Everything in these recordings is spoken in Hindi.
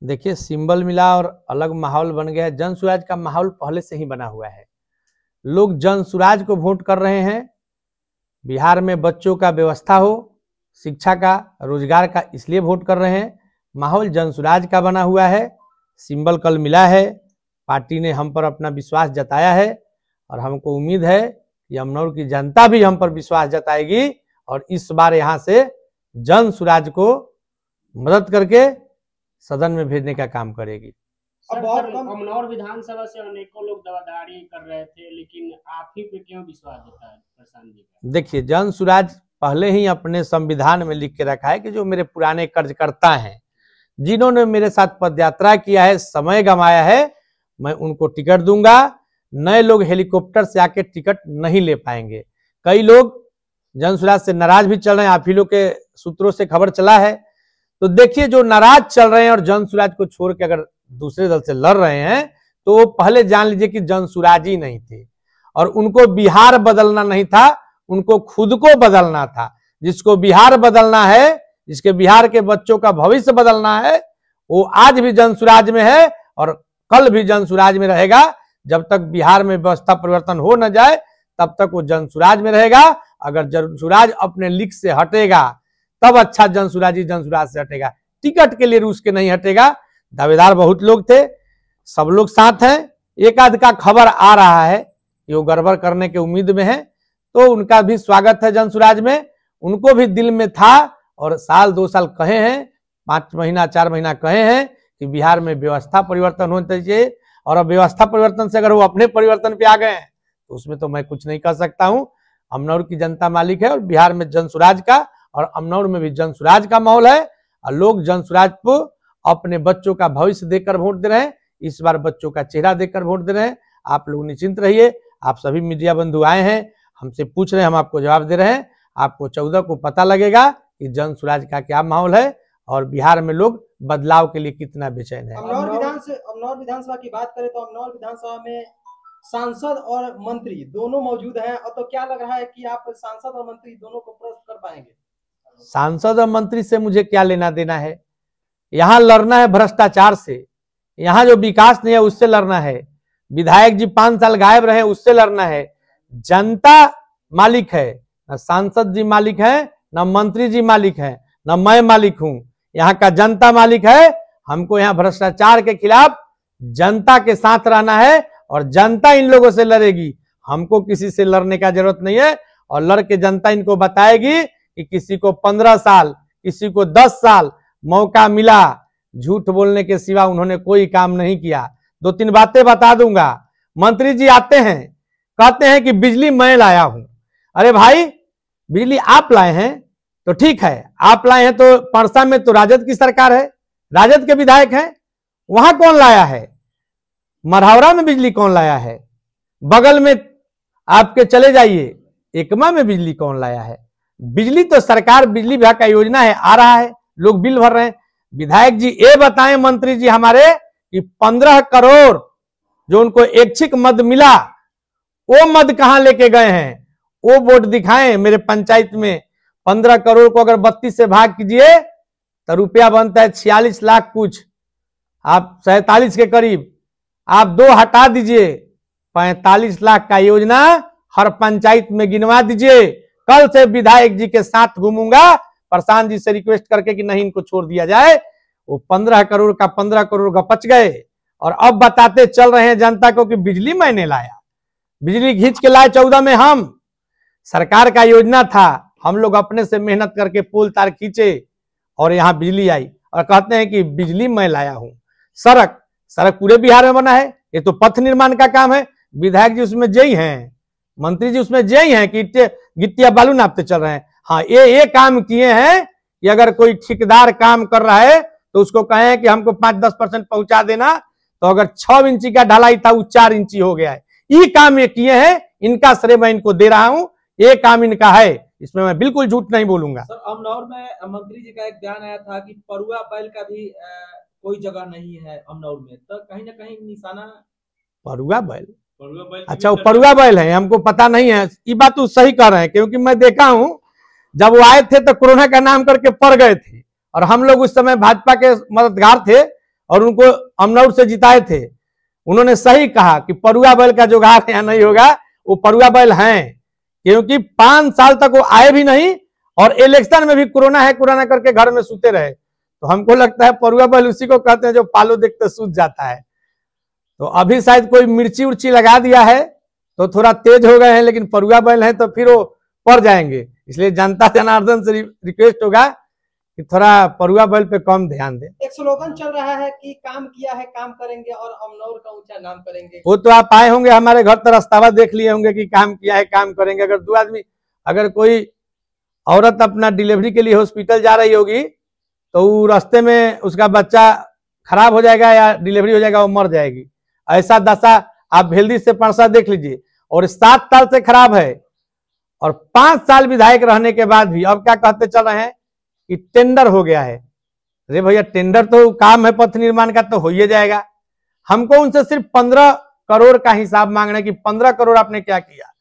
देखिए, सिंबल मिला और अलग माहौल बन गया है। जन सुराज का माहौल पहले से ही बना हुआ है। लोग जन सुराज को वोट कर रहे हैं। बिहार में बच्चों का व्यवस्था हो, शिक्षा का, रोजगार का, इसलिए वोट कर रहे हैं। माहौल जन सुराज का बना हुआ है। सिंबल कल मिला है। पार्टी ने हम पर अपना विश्वास जताया है और हमको उम्मीद है कि अमनौर की जनता भी हम पर विश्वास जताएगी और इस बार यहाँ से जन सुराज को मदद करके सदन में भेजने का काम करेगी। अमनौर विधानसभा से अनेकों लोग दावेदारी कर रहे थे, लेकिन आप ही पे क्यों विश्वास जताया प्रशांत जी का? देखिए, जन सुराज पहले ही अपने संविधान में लिख के रखा है कि जो मेरे पुराने कर्जकर्ता हैं, जिन्होंने मेरे साथ पदयात्रा किया है, समय गंवाया है, मैं उनको टिकट दूंगा। नए लोग हेलीकॉप्टर से आके टिकट नहीं ले पाएंगे। कई लोग जन सुराज से नाराज भी चल रहे हैं, आप ही लोग के सूत्रों से खबर चला है। तो देखिए, जो नाराज चल रहे हैं और जन सुराज को छोड़ के अगर दूसरे दल से लड़ रहे हैं तो वो पहले जान लीजिए कि जन सुराज ही नहीं थे और उनको बिहार बदलना नहीं था, उनको खुद को बदलना था। जिसको बिहार बदलना है, जिसके बिहार के बच्चों का भविष्य बदलना है, वो आज भी जन सुराज में है और कल भी जन सुराज में रहेगा। जब तक बिहार में व्यवस्था परिवर्तन हो न जाए तब तक वो जन सुराज में रहेगा। अगर जन सुराज अपने लीक से हटेगा तब अच्छा जन सुराज ही जन सुराज से हटेगा। टिकट के लिए रूस के नहीं हटेगा। दावेदार बहुत लोग थे, सब लोग साथ हैं। एक आध का खबर आ रहा है कि वो गड़बड़ करने के उम्मीद में है, तो उनका भी स्वागत है जन सुराज में। उनको भी दिल में था और साल 2 साल कहे हैं, 5 महीना 4 महीना कहे हैं कि बिहार में व्यवस्था परिवर्तन होना चाहिए। और अब व्यवस्था परिवर्तन से अगर वो अपने परिवर्तन पे आ गए हैं तो उसमें तो मैं कुछ नहीं कर सकता हूं। अमनौर की जनता मालिक है और बिहार में जन सुराज का और अमनौर में भी जन सुराज का माहौल है और लोग जन सुराज को अपने बच्चों का भविष्य देकर वोट दे रहे हैं। इस बार बच्चों का चेहरा देकर वोट दे रहे हैं। आप लोग निश्चिंत रहिए। आप सभी मीडिया बंधु आए हैं, हमसे पूछ रहे हैं, हम आपको जवाब दे रहे हैं। आपको 14 को पता लगेगा कि जन सुराज का क्या माहौल है और बिहार में लोग बदलाव के लिए कितना बेचैन है। अमनौर विधानसभा की बात करें तो अमनौर विधानसभा में सांसद और मंत्री दोनों मौजूद हैं, और तो क्या लग रहा है कि आप सांसद और मंत्री दोनों को प्रस्तुत कर पाएंगे? सांसद और मंत्री से मुझे क्या लेना देना है? यहाँ लड़ना है भ्रष्टाचार से, यहाँ जो विकास नहीं है उससे लड़ना है। विधायक जी 5 साल गायब रहे, उससे लड़ना है। जनता मालिक है, न सांसद जी मालिक है, न मंत्री जी मालिक है, न मैं मालिक हूं। यहाँ का जनता मालिक है। हमको यहाँ भ्रष्टाचार के खिलाफ जनता के साथ रहना है और जनता इन लोगों से लड़ेगी। हमको किसी से लड़ने का जरूरत नहीं है और लड़ के जनता इनको बताएगी कि किसी को 15 साल, किसी को 10 साल मौका मिला, झूठ बोलने के सिवा उन्होंने कोई काम नहीं किया। 2-3 बातें बता दूंगा। मंत्री जी आते हैं, कहते हैं कि बिजली मैं लाया हूं। अरे भाई, बिजली आप लाए हैं तो ठीक है, आप लाए हैं तो परसा में तो राजद की सरकार है, राजद के विधायक हैं, वहां कौन लाया है? मरहौरा में बिजली कौन लाया है? बगल में आपके चले जाइए, एकमा में बिजली कौन लाया है? बिजली तो सरकार, बिजली विभाग का योजना है, आ रहा है, लोग बिल भर रहे हैं। विधायक जी ये बताएं मंत्री जी हमारे कि 15 करोड़ जो उनको ऐच्छिक मद मिला, वो मद कहां लेके गए हैं? वो बोर्ड दिखाएं मेरे पंचायत में। 15 करोड़ को अगर 32 से भाग कीजिए तो रुपया बनता है 46 लाख कुछ, आप 47 के करीब। आप 2 हटा दीजिए, 45 लाख का योजना हर पंचायत में गिनवा दीजिए। कल से विधायक जी के साथ घूमूंगा, प्रशांत जी से रिक्वेस्ट करके कि नहीं इनको छोड़ दिया जाए। वो 15 करोड़ का 15 करोड़ का पच गए और अब बताते चल रहे हैं जनता को कि बिजली मैंने लाया। बिजली खींच के लाए 14 में हम, सरकार का योजना था, हम लोग अपने से मेहनत करके पोल तार खींचे और यहाँ बिजली आई और कहते हैं कि बिजली मैं लाया हूं। सड़क पूरे बिहार में बना है, ये तो पथ निर्माण का काम है। विधायक जी उसमें जय हैं, मंत्री जी उसमें जय हैं कि गिट्टिया बालू नापते चल रहे हैं। हाँ, ये काम किए हैं कि अगर कोई ठेकेदार काम कर रहा है तो उसको कहें कि हमको 5-10% पहुंचा देना, तो अगर 6 इंची का ढलाई था वो 4 इंची हो गया है। ये काम ये किए हैं, इनका श्रेय मैं इनको दे रहा हूं, ये काम इनका है, इसमें मैं बिल्कुल झूठ नहीं बोलूंगा। सर, अमनौर में मंत्री जी का एक बयान आया था कि परुआ बैल का भी कोई जगह नहीं है अमनौर में, तो कहीं ना कहीं निशाना परुआ बैल, अच्छा वो परुआ बैल है, हमको पता नहीं है। ये बात तो सही कह रहे हैं, क्योंकि मैं देखा हूं जब वो आए थे तो कोरोना का नाम करके पड़ गए थे और हम लोग उस समय भाजपा के मददगार थे और उनको अमनौर से जिताए थे, उन्होंने सही कहा कि परुआ बैल का जुगाड़ यहाँ नहीं होगा। वो परुआ बैल हैं, क्योंकि 5 साल तक वो आए भी नहीं और इलेक्शन में भी कोरोना है कोरोना करके घर में सूते रहे। तो हमको लगता है परुआ बैल उसी को कहते हैं जो पालो देखते सूझ जाता है। तो अभी शायद कोई मिर्ची उर्ची लगा दिया है तो थोड़ा तेज हो गए हैं, लेकिन परुआ बैल है तो फिर वो पड़ जाएंगे। इसलिए जनता जनार्दन से रिक्वेस्ट होगा कि थोड़ा परुआ बैल पे कम ध्यान दें। एक स्लोगन चल रहा है कि काम किया है काम करेंगे और अमनौर का ऊंचा नाम करेंगे। वो तो आप आए होंगे हमारे घर तो रास्तावा देख लिए होंगे कि काम किया है काम करेंगे। अगर 2 आदमी, अगर कोई औरत अपना डिलीवरी के लिए हॉस्पिटल जा रही होगी तो वो रास्ते में उसका बच्चा खराब हो जाएगा या डिलीवरी हो जाएगा, वो मर जाएगी। ऐसा दशा आप भेल्दी से परसा देख लीजिए, और 7 साल से खराब है और 5 साल विधायक रहने के बाद भी अब क्या कहते चल रहे हैं कि टेंडर हो गया है। अरे भैया, टेंडर तो काम है पथ निर्माण का तो हो ही जाएगा। हमको उनसे सिर्फ 15 करोड़ का हिसाब मांगना है कि 15 करोड़ आपने क्या किया।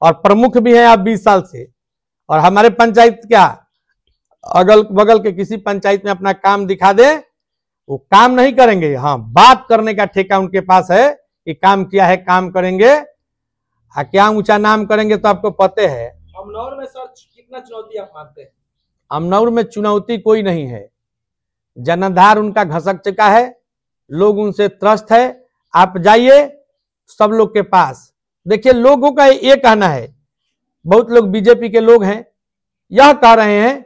और प्रमुख भी हैं आप 20 साल से, और हमारे पंचायत क्या अगल बगल के किसी पंचायत में अपना काम दिखा दे, वो काम नहीं करेंगे। हाँ, बात करने का ठेका उनके पास है कि काम किया है काम करेंगे, क्या ऊंचा नाम करेंगे तो आपको पता है। अमनौर में सर कितना चुनौती आप मानते हैं? अमनौर में चुनौती कोई नहीं है, जनाधार उनका घसक चुका है, लोग उनसे त्रस्त है। आप जाइए सब लोग के पास, देखिए लोगों का ये कहना है, बहुत लोग बीजेपी के लोग हैं यह कह रहे हैं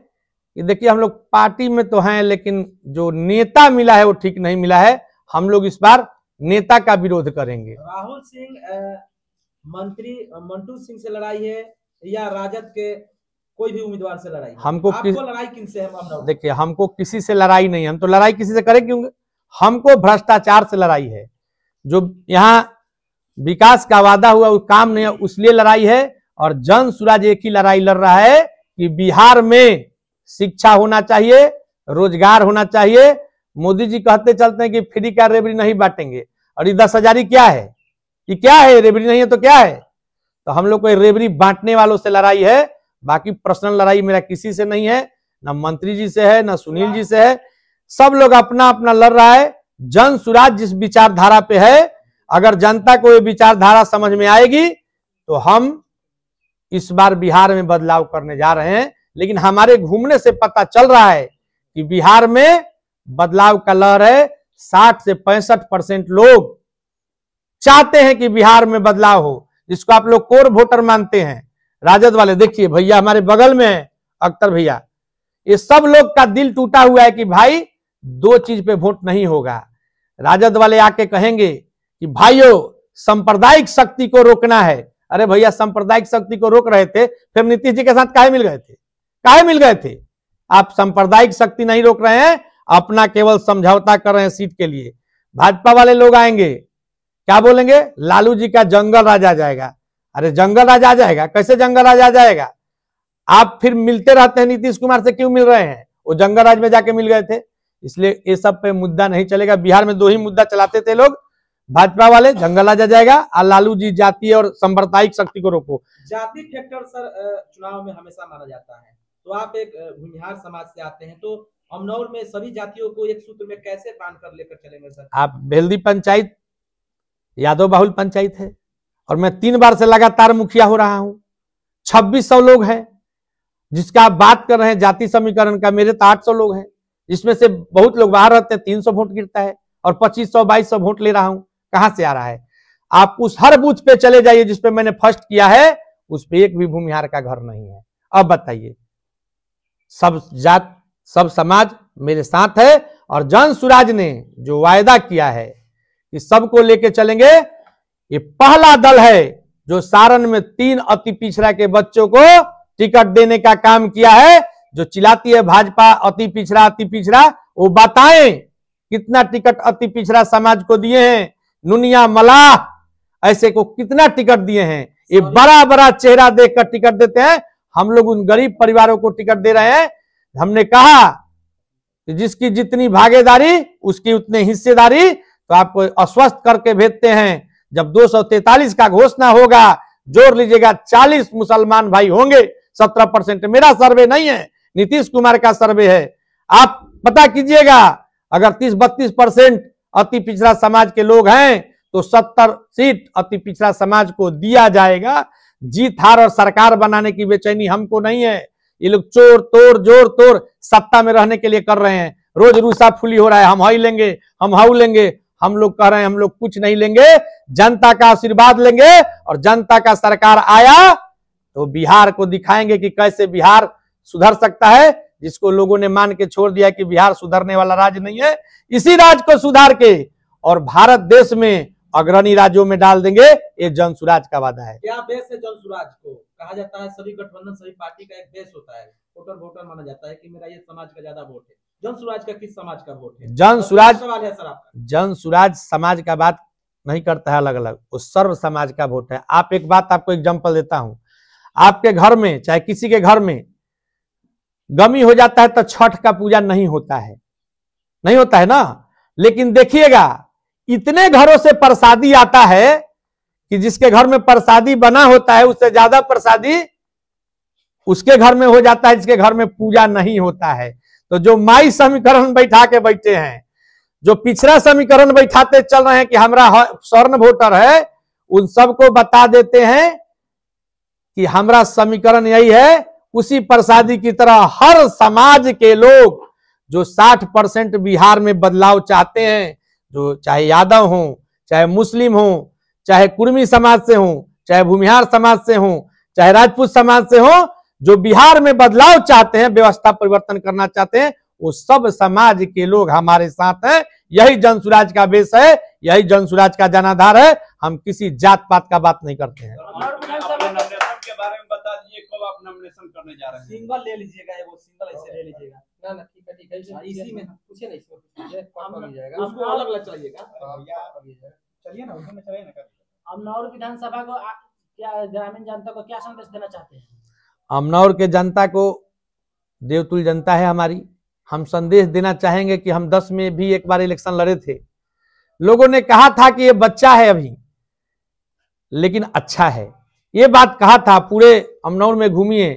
कि देखिए हम लोग पार्टी में तो हैं लेकिन जो नेता मिला है वो ठीक नहीं मिला है, हम लोग इस बार नेता का विरोध करेंगे। राहुल सिंह मंत्री मंटू सिंह से लड़ाई है या राजद के कोई भी उम्मीदवार से लड़ाई? हमको लड़ाई किनसे है? देखिए हमको किसी से लड़ाई नहीं, हम तो लड़ाई किसी से करें क्यों? हमको भ्रष्टाचार से लड़ाई है। जो यहाँ विकास का वादा हुआ वो काम नहीं है, उसलिए लड़ाई है। और जन सुराज एक ही लड़ाई लड़ रहा है कि बिहार में शिक्षा होना चाहिए, रोजगार होना चाहिए। मोदी जी कहते चलते हैं कि फ्री का रेवड़ी नहीं बांटेंगे, और ये 10,000 क्या है? ये क्या है? रेवड़ी नहीं है तो क्या है? तो हम लोग को रेवड़ी बांटने वालों से लड़ाई है। बाकी पर्सनल लड़ाई मेरा किसी से नहीं है, ना मंत्री जी से है ना सुनील जी से है। सब लोग अपना अपना लड़ रहा है। जन सुराज जिस विचारधारा पे है, अगर जनता को ये विचारधारा समझ में आएगी तो हम इस बार बिहार में बदलाव करने जा रहे हैं। लेकिन हमारे घूमने से पता चल रहा है कि बिहार में बदलाव का लहर है। 60 से 65% लोग चाहते हैं कि बिहार में बदलाव हो, जिसको आप लोग कोर वोटर मानते हैं, राजद वाले। देखिए भैया हमारे बगल में है अख्तर भैया, ये सब लोग का दिल टूटा हुआ है कि भाई 2 चीज पे वोट नहीं होगा। राजद वाले आके कहेंगे कि भाइयों सांप्रदायिक शक्ति को रोकना है। अरे भैया, सांप्रदायिक शक्ति को रोक रहे थे, फिर नीतीश जी के साथ काहे मिल गए थे? काहे मिल गए थे? आप सांप्रदायिक शक्ति नहीं रोक रहे हैं, अपना केवल समझौता कर रहे हैं सीट के लिए। भाजपा वाले लोग आएंगे क्या बोलेंगे? लालू जी का जंगल राज आ जाएगा। अरे जंगल राज आ जाएगा? कैसे जंगल राज आ जाएगा? आप फिर मिलते रहते हैं नीतीश कुमार से, क्यों मिल रहे हैं? वो जंगल राज में जाके मिल गए थे। इसलिए ये सब पे मुद्दा नहीं चलेगा। बिहार में 2 ही मुद्दा चलाते थे लोग, भाजपा वाले जंगल राज आ जाएगा और लालू जी जातीय और सांप्रदायिक शक्ति को रोको। जाति फैक्टर सर चुनाव में हमेशा माना जाता है, तो आप एक भूमिहार समाज से आते हैं, तो अमनौर में सभी जातियों को एक सूत्र में कैसे बांध कर लेकर चलेंगे सर? आप भेल्दी पंचायत यादव बाहुल पंचायत है और मैं 3 बार से लगातार मुखिया हो रहा हूं। 2600 लोग हैं जिसका आप बात कर रहे हैं जाति समीकरण का, मेरे तो 800 लोग हैं, जिसमें से बहुत लोग बाहर रहते हैं। 300 वोट गिरता है और 2500-2200 वोट ले रहा हूं। कहां से आ रहा है? आप उस हर बूथ पे चले जाइए जिसपे मैंने फर्स्ट किया है, उस पे एक भी भूमिहार का घर नहीं है। अब बताइए, सब जात सब समाज मेरे साथ है। और जन सुराज ने जो वायदा किया है कि सबको लेके चलेंगे, ये पहला दल है जो सारण में 3 अति पिछड़ा के बच्चों को टिकट देने का काम किया है। जो चिल्लाती है भाजपा अति पिछड़ा, वो बताएं कितना टिकट अति पिछड़ा समाज को दिए हैं। नुनिया मलाह ऐसे को कितना टिकट दिए हैं? ये बड़ा बड़ा चेहरा देखकर टिकट देते हैं। हम लोग उन गरीब परिवारों को टिकट दे रहे हैं। हमने कहा कि जिसकी जितनी भागीदारी उसकी उतनी हिस्सेदारी, तो आपको अस्वस्थ करके भेजते हैं। जब 243 का घोषणा होगा, जोड़ लीजिएगा 40 मुसलमान भाई होंगे। 17% मेरा सर्वे नहीं है, नीतीश कुमार का सर्वे है। आप पता कीजिएगा, अगर 30-32% अति पिछड़ा समाज के लोग हैं तो 70 सीट अति पिछड़ा समाज को दिया जाएगा। जीत हार और सरकार बनाने की बेचैनी हमको नहीं है। ये लोग चोर तोड़ जोर तोड़ सत्ता में रहने के लिए कर रहे हैं। रोज रूसा फुली हो रहा है, हम हाई लेंगे, हम हाउ लेंगे। हम लोग कह रहे हैं हम लोग कुछ नहीं लेंगे, जनता का आशीर्वाद लेंगे और जनता का सरकार आया तो बिहार को दिखाएंगे कि कैसे बिहार सुधर सकता है, जिसको लोगों ने मान के छोड़ दिया कि बिहार सुधरने वाला राज्य नहीं है। इसी राज्य को सुधार के और भारत देश में अग्रणी राज्यों में डाल देंगे, ये जन सुराज का वादा है। क्या बेस है जन सुराज को? कहा जाता है सभी गठबंधन सभी पार्टी का एक बेस होता है, वोटर माना जाता है कि मेरा ये समाज का ज्यादा वोट है। जन सुराज का किस समाज का वोट है? जन सुराज सवाल है सर आपका। जन सुराज समाज का बात नहीं करता है अलग अलग, वो सर्व समाज का वोट है। आप एक बात आपको एग्जांपल देता हूं, आपके घर में चाहे किसी के घर में गमी हो जाता है तो छठ का पूजा नहीं होता है, नहीं होता है ना। लेकिन देखिएगा इतने घरों से प्रसादी आता है कि जिसके घर में प्रसादी बना होता है उससे ज्यादा प्रसादी उसके घर में हो जाता है जिसके घर में पूजा नहीं होता है। तो जो माई समीकरण बैठा के बैठे हैं, जो पिछड़ा समीकरण बैठाते चल रहे हैं कि हमारा स्वर्ण वोटर है, उन सबको बता देते हैं कि हमारा समीकरण यही है। उसी प्रसादी की तरह हर समाज के लोग जो 60% बिहार में बदलाव चाहते हैं, जो चाहे यादव हो, चाहे मुस्लिम हो, चाहे कुर्मी समाज से हो, चाहे भूमिहार समाज से हो, चाहे राजपूत समाज से हो, जो बिहार में बदलाव चाहते हैं, व्यवस्था परिवर्तन करना चाहते हैं, वो सब समाज के लोग हमारे साथ हैं। यही जनसुराज का बेस है, यही जनसुराज का जनाधार है। हम किसी जात पात का बात नहीं करते हैं। के बारे में बता दीजिए, कब आप नॉमिनेशन करने जा रहे हैं? सिंगल ले लीजिएगा, वो सिंगल ऐसे ले लीजिएगा। ना ठीक है इसी में पूछिए ना, इसमें पूछिए कौन हो जाएगा, उसको अलग अलग चलाइएगा। चलिए ना, उसमें चलिए ना। अमनौर विधानसभा को क्या ग्रामीण जनता को क्या संदेश देना चाहते हैं? अमनौर के जनता को, देवतुल्य जनता है हमारी, हम संदेश देना चाहेंगे कि हम 10 में भी एक बार इलेक्शन लड़े थे। लोगों ने कहा था कि ये बच्चा है अभी, लेकिन अच्छा है, ये बात कहा था। पूरे अमनौर में घूमिए,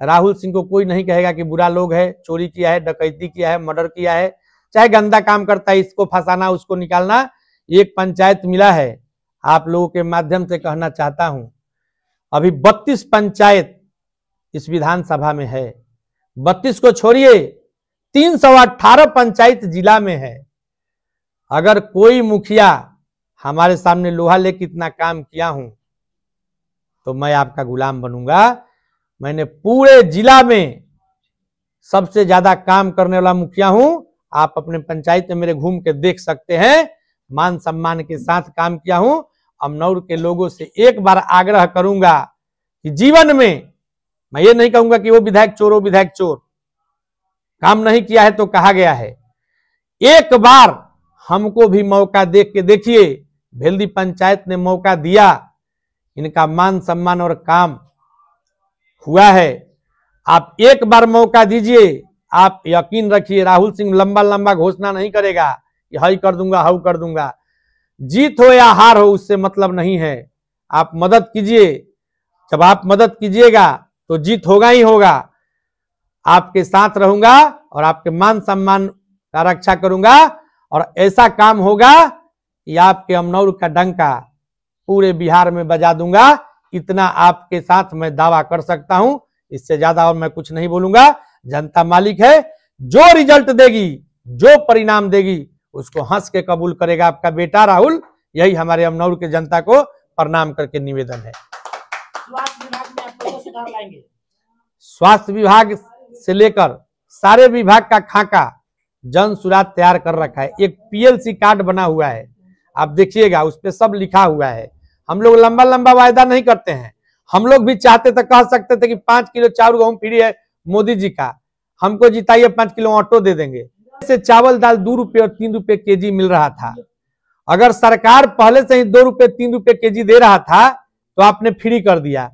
राहुल सिंह को कोई नहीं कहेगा कि बुरा लोग है, चोरी किया है, डकैती किया है, मर्डर किया है, चाहे गंदा काम करता है, इसको फंसाना उसको निकालना। एक पंचायत मिला है, आप लोगों के माध्यम से कहना चाहता हूं, अभी 32 पंचायत इस विधानसभा में है। 32 को छोड़िए, 318 पंचायत जिला में है। अगर कोई मुखिया हमारे सामने लोहा लेके इतना काम किया हूं तो मैं आपका गुलाम बनूंगा। मैंने पूरे जिला में सबसे ज्यादा काम करने वाला मुखिया हूं। आप अपने पंचायत में मेरे घूम के देख सकते हैं, मान सम्मान के साथ काम किया हूं। अमनौर के लोगों से एक बार आग्रह करूंगा कि जीवन में मैं ये नहीं कहूंगा कि वो विधायक चोर, वो विधायक चोर, काम नहीं किया है तो कहा गया है। एक बार हमको भी मौका देख के देखिए, भेल्दी पंचायत ने मौका दिया, इनका मान सम्मान और काम हुआ है। आप एक बार मौका दीजिए, आप यकीन रखिए राहुल सिंह लंबा लंबा घोषणा नहीं करेगा कि हाई कर दूंगा, हाउ कर दूंगा। जीत हो या हार हो उससे मतलब नहीं है, आप मदद कीजिए। जब आप मदद कीजिएगा तो जीत होगा ही होगा। आपके साथ रहूंगा और आपके मान सम्मान का रक्षा करूंगा, और ऐसा काम होगा कि आपके अमनौर का डंका पूरे बिहार में बजा दूंगा। इतना आपके साथ मैं दावा कर सकता हूं, इससे ज्यादा और मैं कुछ नहीं बोलूंगा। जनता मालिक है, जो रिजल्ट देगी, जो परिणाम देगी, उसको हंस के कबूल करेगा आपका बेटा राहुल। यही हमारे अमनौर के जनता को प्रणाम करके निवेदन है। स्वास्थ्य विभाग में आप कैसे सुधार लाएंगे? स्वास्थ्य विभाग से लेकर सारे विभाग का खाका जन सुराज तैयार कर रखा है। एक पीएलसी कार्ड बना हुआ है, आप देखिएगा, उस पर सब लिखा हुआ है। हम लोग लंबा लंबा वायदा नहीं करते हैं। हम लोग भी चाहते तो कह सकते थे कि 5 किलो चावल गेहूं फ्री है मोदी जी का, हमको जिताइए 5 किलो ऑटो दे देंगे। से चावल दाल 2 रुपए और 3 रुपए केजी मिल रहा था। अगर सरकार पहले से ही 2 रुपए 3 रुपए केजी दे रहा था तो आपने फ्री कर दिया।